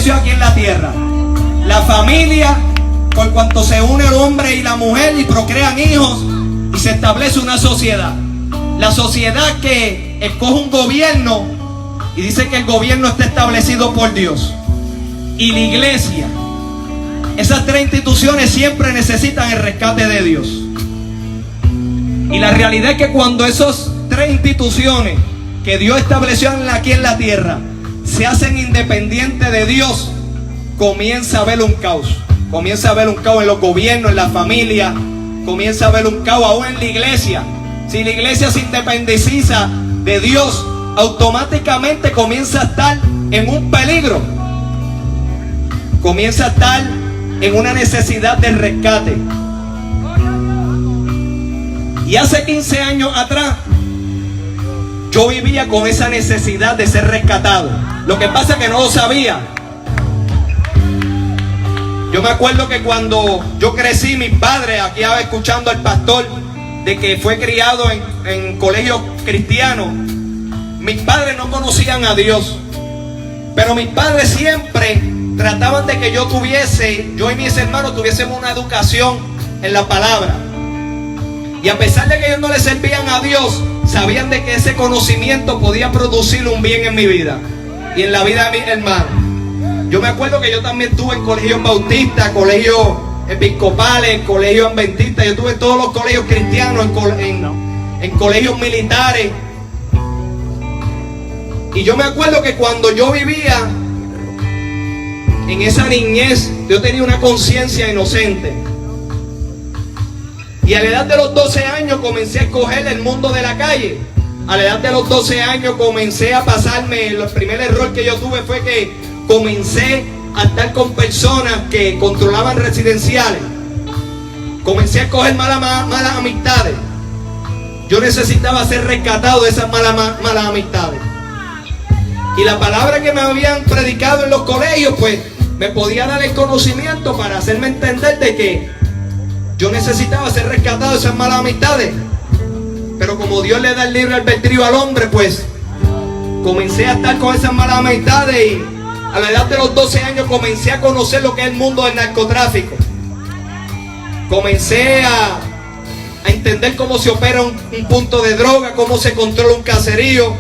estableció aquí en la tierra. La familia, por cuanto se une el hombre y la mujer y procrean hijos, y se establece una sociedad. La sociedad que escoge un gobierno y dice que el gobierno está establecido por Dios. Y la iglesia. Esas tres instituciones siempre necesitan el rescate de Dios. Y la realidad es que cuando esas tres instituciones que Dios estableció aquí en la tierra se hacen independientes de Dios, comienza a haber un caos. Comienza a haber un caos en los gobiernos, en la familia. Comienza a haber un caos aún en la iglesia. Si la iglesia se independiza de Dios, automáticamente comienza a estar en un peligro. Comienza a estar en una necesidad de rescate. Y hace 15 años atrás yo vivía con esa necesidad de ser rescatado. Lo que pasa es que no lo sabía. Yo me acuerdo que cuando yo crecí, mis padres, aquí estaba escuchando al pastor de que fue criado en colegios cristianos. Mis padres no conocían a Dios, pero mis padres siempre trataban de que yo y mis hermanos tuviésemos una educación en la palabra. Y a pesar de que ellos no le servían a Dios, sabían de que ese conocimiento podía producir un bien en mi vida y en la vida de mis hermanos. Yo me acuerdo que yo también estuve en colegios bautistas, colegios episcopales, colegios adventistas. Yo estuve en todos los colegios cristianos, en colegios militares. Y yo me acuerdo que cuando yo vivía en esa niñez, yo tenía una conciencia inocente. Y a la edad de los 12 años comencé a escoger el mundo de la calle. A la edad de los 12 años comencé a pasarme. El primer error que yo tuve fue que comencé a estar con personas que controlaban residenciales. Comencé a escoger malas amistades. Yo necesitaba ser rescatado de esas malas amistades. Y la palabra que me habían predicado en los colegios, pues me podía dar el conocimiento para hacerme entender de que yo necesitaba ser rescatado de esas malas amistades. Pero como Dios le da el libre albedrío al hombre, pues comencé a estar con esas malas amistades. Y a la edad de los 12 años comencé a conocer lo que es el mundo del narcotráfico. Comencé a entender cómo se opera un punto de droga, cómo se controla un caserío.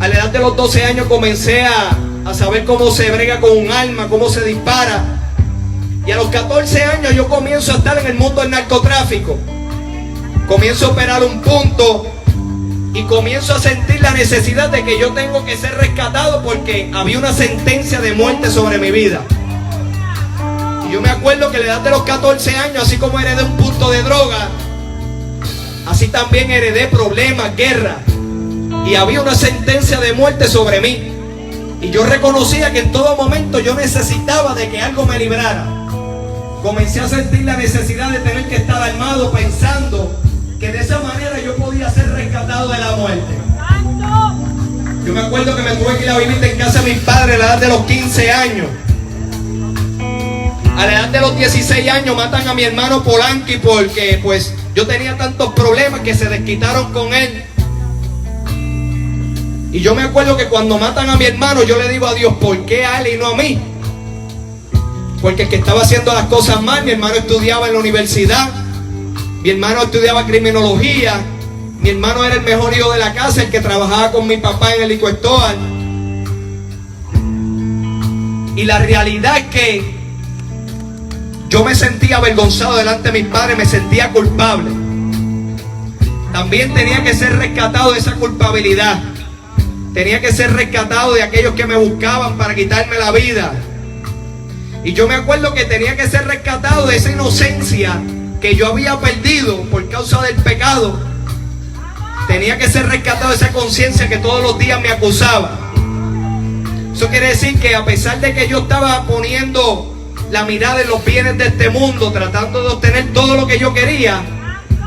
A la edad de los 12 años comencé a saber cómo se brega con un arma, cómo se dispara. Y a los 14 años yo comienzo a estar en el mundo del narcotráfico. Comienzo a operar un punto y comienzo a sentir la necesidad de que yo tengo que ser rescatado porque había una sentencia de muerte sobre mi vida. Y yo me acuerdo que a la edad de los 14 años, así como heredé un punto de droga, así también heredé problemas, guerra. Y había una sentencia de muerte sobre mí. Y yo reconocía que en todo momento yo necesitaba de que algo me librara. Comencé a sentir la necesidad de tener que estar armado, pensando que de esa manera yo podía ser rescatado de la muerte. Yo me acuerdo que me tuve que ir a vivir en casa de mis padres a la edad de los 15 años. A la edad de los 16 años matan a mi hermano Polanqui porque pues yo tenía tantos problemas que se desquitaron con él. Y yo me acuerdo que cuando matan a mi hermano, yo le digo a Dios, ¿por qué a él y no a mí? Porque el que estaba haciendo las cosas mal, mi hermano estudiaba en la universidad, mi hermano estudiaba criminología, mi hermano era el mejor hijo de la casa, el que trabajaba con mi papá en el Licoestoal. Y la realidad es que yo me sentía avergonzado delante de mis padres, me sentía culpable. También tenía que ser rescatado de esa culpabilidad. Tenía que ser rescatado de aquellos que me buscaban para quitarme la vida. Y yo me acuerdo que tenía que ser rescatado de esa inocencia que yo había perdido por causa del pecado. Tenía que ser rescatado de esa conciencia que todos los días me acusaba. Eso quiere decir que a pesar de que yo estaba poniendo la mirada en los bienes de este mundo, tratando de obtener todo lo que yo quería,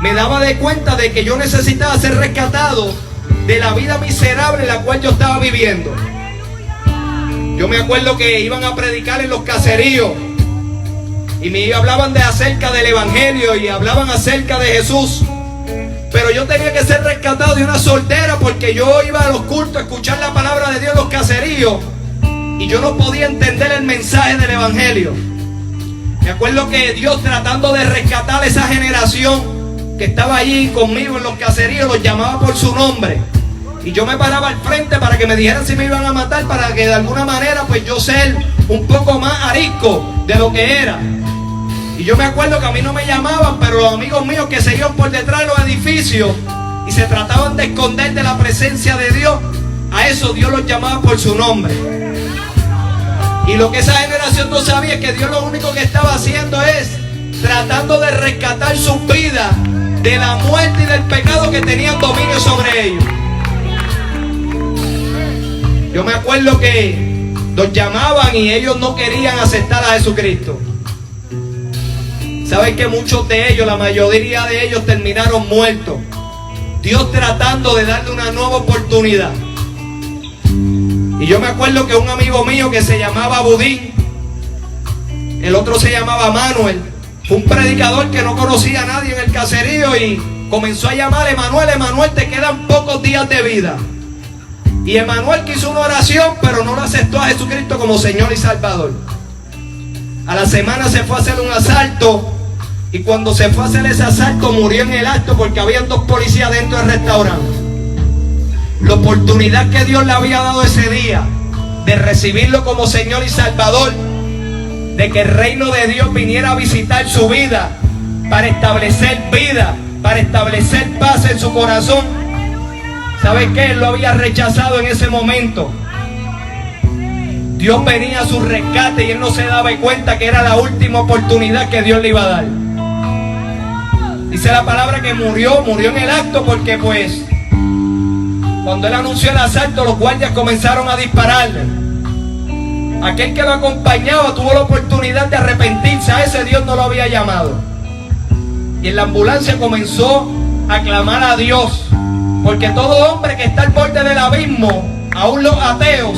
me daba de cuenta de que yo necesitaba ser rescatado de la vida miserable en la cual yo estaba viviendo. Yo me acuerdo que iban a predicar en los caseríos y me hablaban acerca del evangelio y hablaban acerca de Jesús, pero yo tenía que ser rescatado de una soltera porque yo iba a los cultos a escuchar la palabra de Dios en los caseríos y yo no podía entender el mensaje del evangelio. Me acuerdo que Dios, tratando de rescatar esa generación que estaba allí conmigo en los caseríos, los llamaba por su nombre. Y yo me paraba al frente para que me dijeran si me iban a matar, para que de alguna manera pues yo ser un poco más arisco de lo que era. Y yo me acuerdo que a mí no me llamaban, pero los amigos míos que se iban por detrás de los edificios y se trataban de esconder de la presencia de Dios, a eso Dios los llamaba por su nombre. Y lo que esa generación no sabía es que Dios lo único que estaba haciendo es tratando de rescatar sus vidas de la muerte y del pecado que tenían dominio sobre ellos. Yo me acuerdo que los llamaban y ellos no querían aceptar a Jesucristo. ¿Saben que muchos de ellos, la mayoría de ellos terminaron muertos? Dios tratando de darle una nueva oportunidad. Y yo me acuerdo que un amigo mío que se llamaba Budín, el otro se llamaba Manuel, fue un predicador que no conocía a nadie en el caserío y comenzó a llamar: Emanuel, Emanuel, te quedan pocos días de vida. Y Emanuel quiso una oración, pero no lo aceptó a Jesucristo como Señor y Salvador. A la semana se fue a hacer un asalto, y cuando se fue a hacer ese asalto murió en el acto porque habían 2 policías dentro del restaurante. La oportunidad que Dios le había dado ese día de recibirlo como Señor y Salvador, de que el reino de Dios viniera a visitar su vida para establecer vida, para establecer paz en su corazón. ¿Sabe qué? Él lo había rechazado en ese momento. Dios venía a su rescate y él no se daba cuenta que era la última oportunidad que Dios le iba a dar. Dice la palabra que murió en el acto porque pues cuando él anunció el asalto, los guardias comenzaron a dispararle. Aquel que lo acompañaba tuvo la oportunidad de arrepentirse. A ese Dios no lo había llamado. Y en la ambulancia comenzó a clamar a Dios. Porque todo hombre que está al borde del abismo, aún los ateos,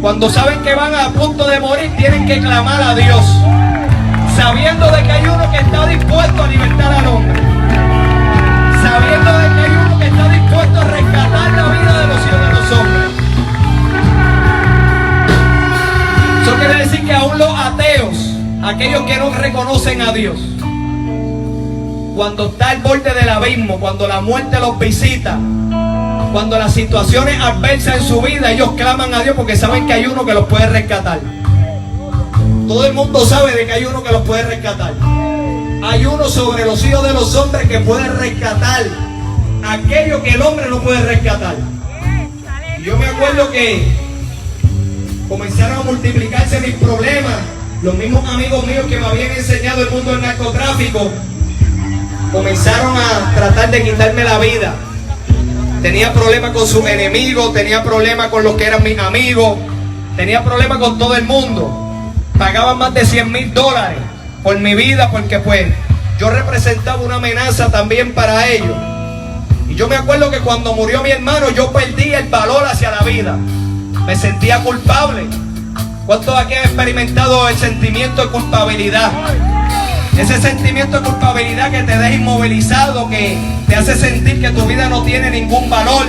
cuando saben que van a punto de morir, tienen que clamar a Dios, sabiendo de que hay uno que está dispuesto a libertar al hombre, sabiendo de que hay uno que está dispuesto a rescatar la vida de los hijos de los hombres. Eso quiere decir que aún los ateos, aquellos que no reconocen a Dios, cuando está al borde del abismo, cuando la muerte los visita, cuando las situaciones adversas en su vida, ellos claman a Dios porque saben que hay uno que los puede rescatar. Todo el mundo sabe de que hay uno que los puede rescatar. Hay uno sobre los hijos de los hombres que puede rescatar aquello que el hombre no puede rescatar. Y yo me acuerdo que comenzaron a multiplicarse mis problemas. Los mismos amigos míos que me habían enseñado el mundo del narcotráfico comenzaron a tratar de quitarme la vida. Tenía problemas con sus enemigos, tenía problemas con los que eran mis amigos, tenía problemas con todo el mundo. Pagaban más de $100,000 por mi vida porque pues yo representaba una amenaza también para ellos. Y yo me acuerdo que cuando murió mi hermano yo perdí el valor hacia la vida. Me sentía culpable. ¿Cuántos aquí han experimentado el sentimiento de culpabilidad? Ese sentimiento de culpabilidad que te deja inmovilizado, que te hace sentir que tu vida no tiene ningún valor,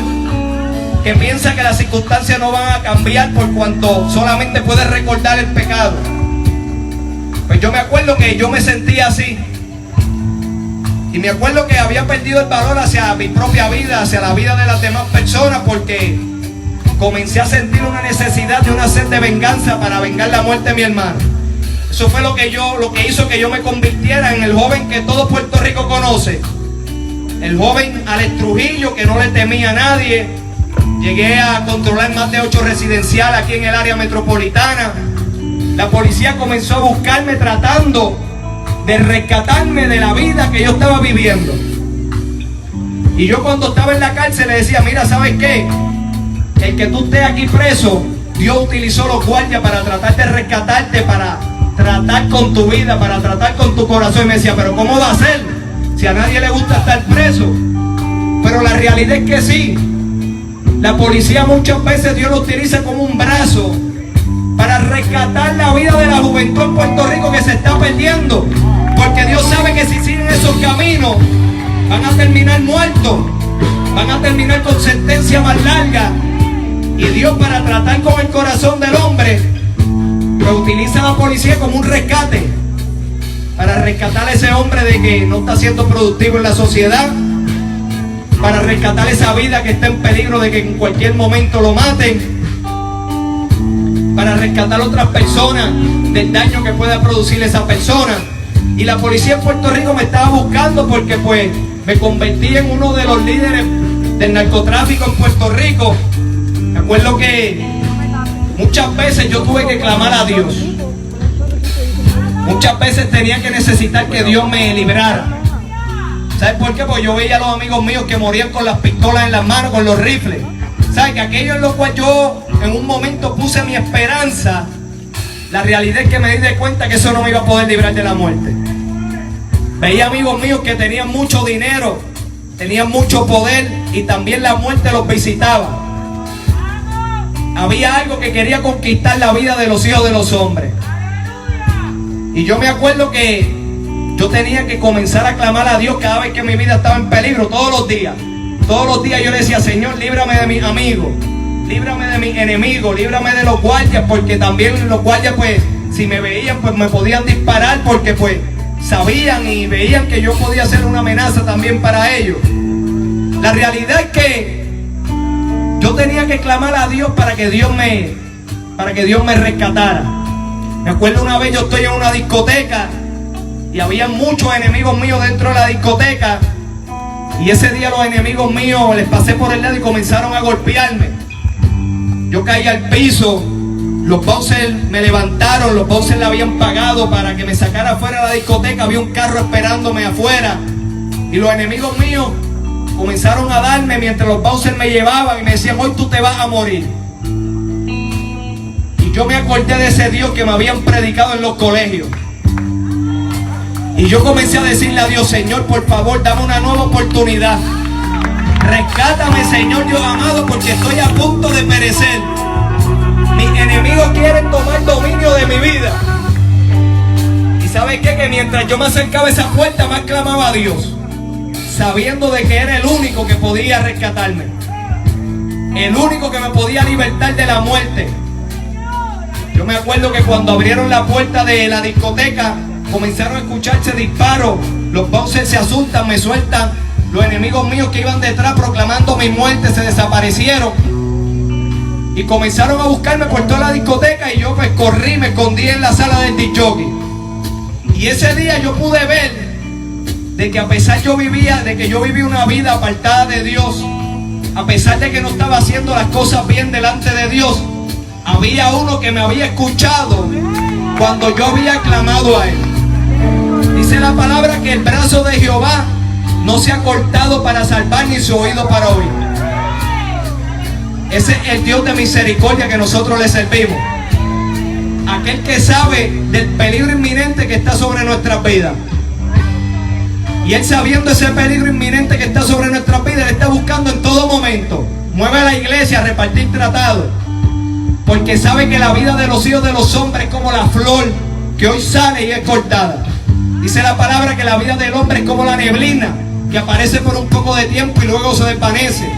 que piensa que las circunstancias no van a cambiar por cuanto solamente puedes recordar el pecado. Pues yo me acuerdo que yo me sentía así. Y me acuerdo que había perdido el valor hacia mi propia vida, hacia la vida de las demás personas, porque comencé a sentir una necesidad de una sed de venganza para vengar la muerte de mi hermano. Eso fue lo que hizo que yo me convirtiera en el joven que todo Puerto Rico conoce. El joven Alex Trujillo, que no le temía a nadie. Llegué a controlar más de 8 residenciales aquí en el área metropolitana. La policía comenzó a buscarme tratando de rescatarme de la vida que yo estaba viviendo. Y yo cuando estaba en la cárcel le decía: mira, ¿sabes qué? El que tú estés aquí preso, Dios utilizó los guardias para tratar de rescatarte, para tratar con tu vida, para tratar con tu corazón. Y me decía: pero ¿cómo va a ser? Si a nadie le gusta estar preso. Pero la realidad es que sí. La policía muchas veces Dios lo utiliza como un brazo para rescatar la vida de la juventud en Puerto Rico que se está perdiendo. Porque Dios sabe que si siguen esos caminos van a terminar muertos, van a terminar con sentencia más larga. Y Dios, para tratar con el corazón del hombre, pues utiliza a la policía como un rescate, para rescatar a ese hombre de que no está siendo productivo en la sociedad, para rescatar esa vida que está en peligro de que en cualquier momento lo maten, para rescatar a otras personas del daño que pueda producir esa persona. Y la policía en Puerto Rico me estaba buscando porque pues me convertí en uno de los líderes del narcotráfico en Puerto Rico. Me acuerdo que muchas veces yo tuve que clamar a Dios. Muchas veces tenía que necesitar que Dios me librara. ¿Sabes por qué? Porque yo veía a los amigos míos que morían con las pistolas en las manos, con los rifles. ¿Sabes? Que aquello en lo cual yo en un momento puse mi esperanza, la realidad es que me di de cuenta que eso no me iba a poder librar de la muerte. Veía amigos míos que tenían mucho dinero, tenían mucho poder y también la muerte los visitaba. Había algo que quería conquistar la vida de los hijos de los hombres. Y yo me acuerdo que yo tenía que comenzar a clamar a Dios cada vez que mi vida estaba en peligro, todos los días. Todos los días yo le decía: Señor, líbrame de mis amigos, líbrame de mis enemigos, líbrame de los guardias, porque también los guardias, pues, si me veían, pues me podían disparar, porque pues sabían y veían que yo podía ser una amenaza también para ellos. La realidad es que yo tenía que clamar a Dios para que Dios me rescatara. Me acuerdo una vez yo estoy en una discoteca y había muchos enemigos míos dentro de la discoteca. Y ese día los enemigos míos les pasé por el lado y comenzaron a golpearme. Yo caí al piso, los bouncers me levantaron, los bouncers le habían pagado para que me sacara afuera de la discoteca, había un carro esperándome afuera. Y los enemigos míos comenzaron a darme mientras los bouncers me llevaban y me decían: hoy tú te vas a morir. Y yo me acordé de ese Dios que me habían predicado en los colegios. Y yo comencé a decirle a Dios: Señor, por favor, dame una nueva oportunidad. Rescátame, Señor Dios amado, porque estoy a punto de perecer. Mis enemigos quieren tomar dominio de mi vida. ¿Y sabes qué? Que mientras yo me acercaba a esa puerta, más clamaba a Dios, sabiendo de que era el único que podía rescatarme, el único que me podía libertar de la muerte. Yo me acuerdo que cuando abrieron la puerta de la discoteca, comenzaron a escucharse disparos. Los bouncers se asustan, me sueltan. Los enemigos míos que iban detrás proclamando mi muerte se desaparecieron. Y comenzaron a buscarme por toda la discoteca. Y yo pues corrí, me escondí en la sala del disc jockey. Y ese día yo pude ver de que a pesar de que yo vivía una vida apartada de Dios, a pesar de que no estaba haciendo las cosas bien delante de Dios, había uno que me había escuchado cuando yo había clamado a Él. Dice la palabra que el brazo de Jehová no se ha cortado para salvar, ni su oído para oír. Ese es el Dios de misericordia que nosotros le servimos. Aquel que sabe del peligro inminente que está sobre nuestras vidas. Y Él, sabiendo ese peligro inminente que está sobre nuestras vidas, Él está buscando en todo momento. Mueve a la iglesia a repartir tratados, porque sabe que la vida de los hijos de los hombres es como la flor que hoy sale y es cortada. Dice la palabra que la vida del hombre es como la neblina, que aparece por un poco de tiempo y luego se desvanece.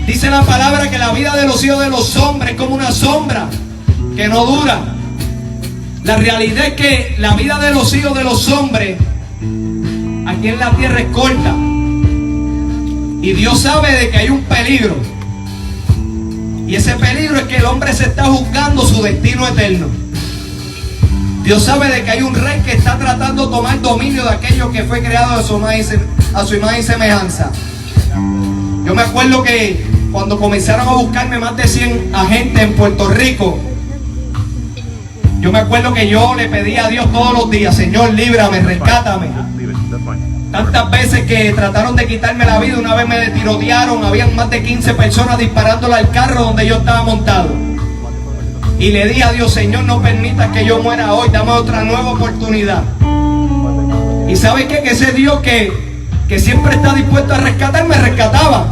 Dice la palabra que la vida de los hijos de los hombres es como una sombra que no dura. La realidad es que la vida de los hijos de los hombres aquí en la tierra es corta. Y Dios sabe de que hay un peligro. Y ese peligro es que el hombre se está juzgando su destino eterno. Dios sabe de que hay un rey que está tratando de tomar dominio de aquello que fue creado a su imagen y semejanza. Yo me acuerdo que cuando comenzaron a buscarme más de 100 agentes en Puerto Rico, yo me acuerdo que yo le pedí a Dios todos los días: Señor, líbrame, rescátame. Tantas veces que trataron de quitarme la vida. Una vez me tirotearon, habían más de 15 personas disparándole al carro donde yo estaba montado. Y le dije a Dios: Señor, no permitas que yo muera hoy, dame otra nueva oportunidad. Y ¿sabes qué? Que ese Dios que siempre está dispuesto a rescatarme, rescataba.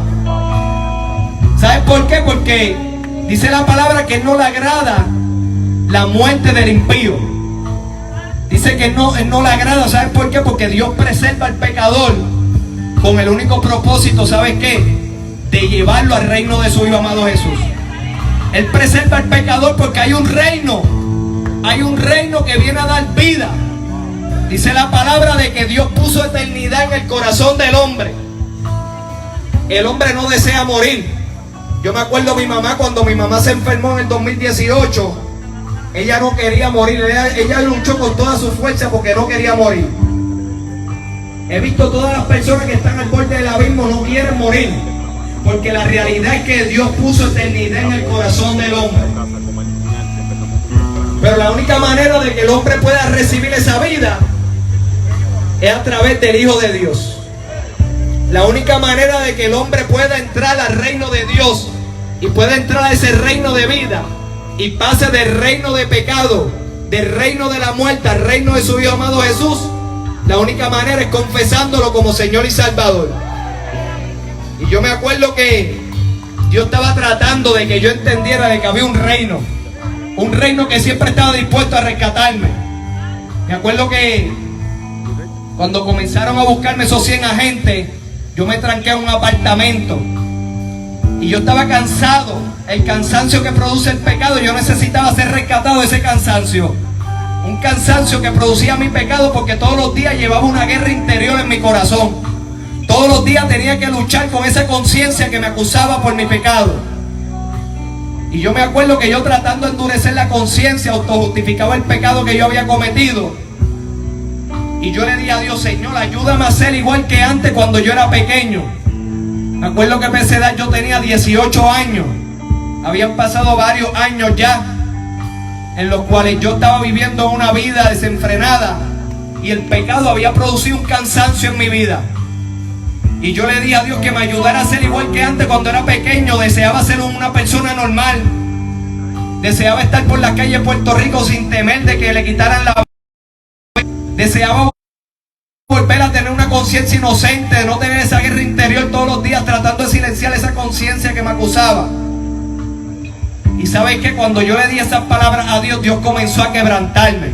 ¿Sabes por qué? Porque dice la palabra que no le agrada la muerte del impío. Dice que Él no le agrada. ¿Sabes por qué? Porque Dios preserva al pecador con el único propósito, ¿sabes qué? De llevarlo al reino de su Hijo amado Jesús. Él preserva al pecador porque hay un reino que viene a dar vida. Dice la palabra de que Dios puso eternidad en el corazón del hombre. El hombre no desea morir. Yo me acuerdo de mi mamá, cuando mi mamá se enfermó en el 2018, ella no quería morir. Ella luchó con toda su fuerza porque no quería morir. He visto todas las personas que están al borde del abismo, no quieren morir, porque la realidad es que Dios puso eternidad en el corazón del hombre. Pero la única manera de que el hombre pueda recibir esa vida es a través del Hijo de Dios. La única manera de que el hombre pueda entrar al reino de Dios y pueda entrar a ese reino de vida y pase del reino de pecado, del reino de la muerte al reino de su Hijo amado Jesús, la única manera es confesándolo como Señor y Salvador. Y yo me acuerdo que Dios estaba tratando de que yo entendiera de que había un reino que siempre estaba dispuesto a rescatarme. Me acuerdo que cuando comenzaron a buscarme esos 100 agentes, yo me tranqué en un apartamento y yo estaba cansado. El cansancio que produce el pecado, yo necesitaba ser rescatado de ese cansancio. Un cansancio que producía mi pecado, porque todos los días llevaba una guerra interior en mi corazón. Todos los días tenía que luchar con esa conciencia que me acusaba por mi pecado. Y yo me acuerdo que yo, tratando de endurecer la conciencia, autojustificaba el pecado que yo había cometido. Y yo le dije a Dios: Señor, ayúdame a ser igual que antes cuando yo era pequeño. Me acuerdo que a esa edad yo tenía 18 años. Habían pasado varios años ya en los cuales yo estaba viviendo una vida desenfrenada y el pecado había producido un cansancio en mi vida. Y yo le dije a Dios que me ayudara a ser igual que antes cuando era pequeño. Deseaba ser una persona normal. Deseaba estar por las calles de Puerto Rico sin temer de que le quitaran la vida. Deseaba volver a tener una conciencia inocente, de no tener esa guerra interior todos los días tratando de silenciar esa conciencia que me acusaba. Y sabes que cuando yo le di esas palabras a Dios, Dios comenzó a quebrantarme.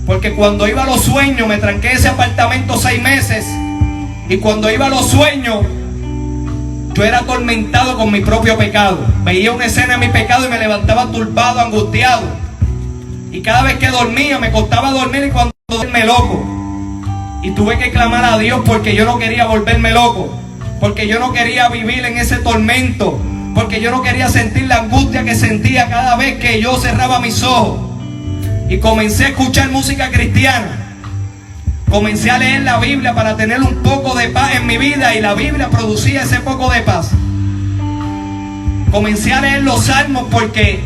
Porque cuando iba a los sueños, me tranqué en ese apartamento 6 meses. Y cuando iba a los sueños, yo era atormentado con mi propio pecado. Veía una escena de mi pecado y me levantaba turbado, angustiado. Y cada vez que dormía, me costaba dormir y cuando dormía loco. Y tuve que clamar a Dios porque yo no quería volverme loco. Porque yo no quería vivir en ese tormento. Porque yo no quería sentir la angustia que sentía cada vez que yo cerraba mis ojos. Y comencé a escuchar música cristiana. Comencé a leer la Biblia para tener un poco de paz en mi vida, y la Biblia producía ese poco de paz. Comencé a leer los salmos porque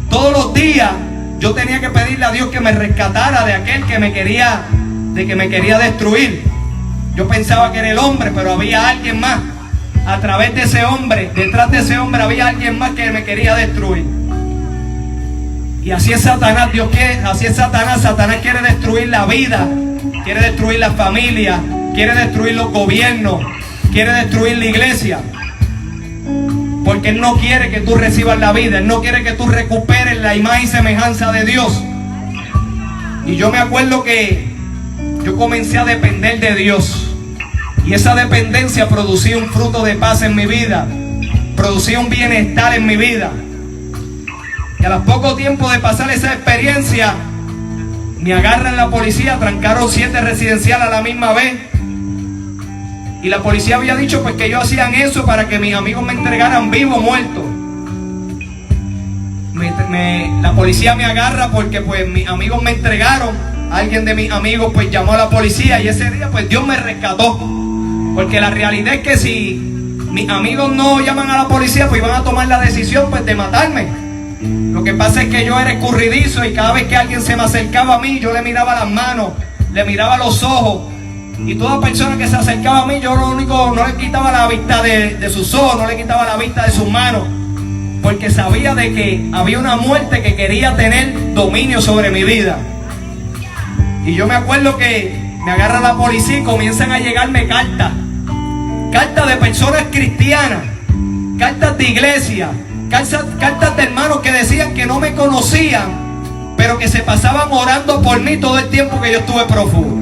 todos los días yo tenía que pedirle a Dios que me rescatara de aquel que me quería destruir. Yo pensaba que era el hombre, pero había alguien más. A través de ese hombre, detrás de ese hombre había alguien más que me quería destruir. Y así es Satanás. Satanás quiere destruir la vida, quiere destruir la familia, quiere destruir los gobiernos, quiere destruir la iglesia. Porque Él no quiere que tú recibas la vida, Él no quiere que tú recuperes la imagen y semejanza de Dios. Y yo me acuerdo que yo comencé a depender de Dios. Y esa dependencia producía un fruto de paz en mi vida, producía un bienestar en mi vida. Y a los pocos tiempos de pasar esa experiencia, me agarran la policía, trancaron 7 residenciales a la misma vez. Y la policía había dicho pues que ellos hacían eso para que mis amigos me entregaran vivo o muerto. La policía me agarra porque pues mis amigos me entregaron. Alguien de mis amigos pues llamó a la policía y ese día pues Dios me rescató. Porque la realidad es que si mis amigos no llaman a la policía, pues iban a tomar la decisión pues de matarme. Lo que pasa es que yo era escurridizo y cada vez que alguien se me acercaba a mí, yo le miraba las manos, le miraba los ojos. Y toda persona que se acercaba a mí, yo no le quitaba la vista de sus ojos, no le quitaba la vista de sus manos. Porque sabía de que había una muerte que quería tener dominio sobre mi vida. Y yo me acuerdo que me agarra la policía y comienzan a llegarme cartas de personas cristianas, cartas de iglesia, cartas de hermanos que decían que no me conocían, pero que se pasaban orando por mí todo el tiempo que yo estuve prófugo.